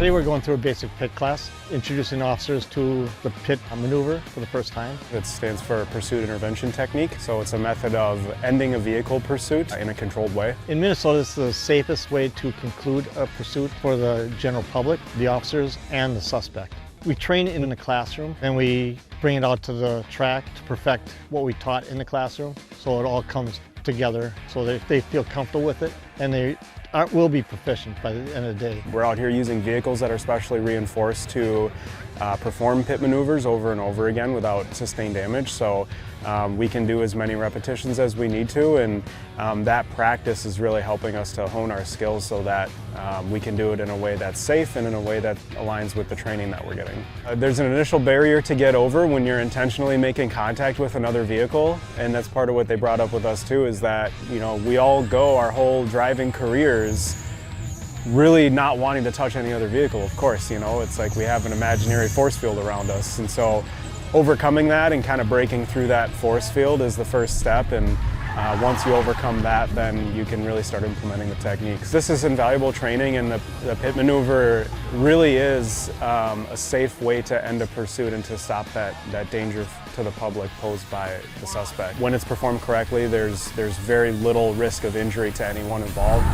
Today we're going through a basic pit class, introducing officers to the pit maneuver for the first time. It stands for Pursuit Intervention Technique, so it's a method of ending a vehicle pursuit in a controlled way. In Minnesota, it's the safest way to conclude a pursuit for the general public, the officers, and the suspect. We train it in the classroom and we bring it out to the track to perfect what we taught in the classroom, so it all comes together so that they feel comfortable with it and they will be proficient by the end of the day. We're out here using vehicles that are specially reinforced to perform pit maneuvers over and over again without sustained damage, so we can do as many repetitions as we need to, and that practice is really helping us to hone our skills so that we can do it in a way that's safe and in a way that aligns with the training that we're getting. There's an initial barrier to get over when you're intentionally making contact with another vehicle, and that's part of what they brought up with us too, is that, you know, we all go our whole driving careers really not wanting to touch any other vehicle, of course, you know, it's like we have an imaginary force field around us, and so overcoming that and kind of breaking through that force field is the first step, and once you overcome that, then you can really start implementing the techniques. This is invaluable training, and the pit maneuver really is a safe way to end a pursuit and to stop that danger to the public posed by the suspect. When it's performed correctly, there's very little risk of injury to anyone involved.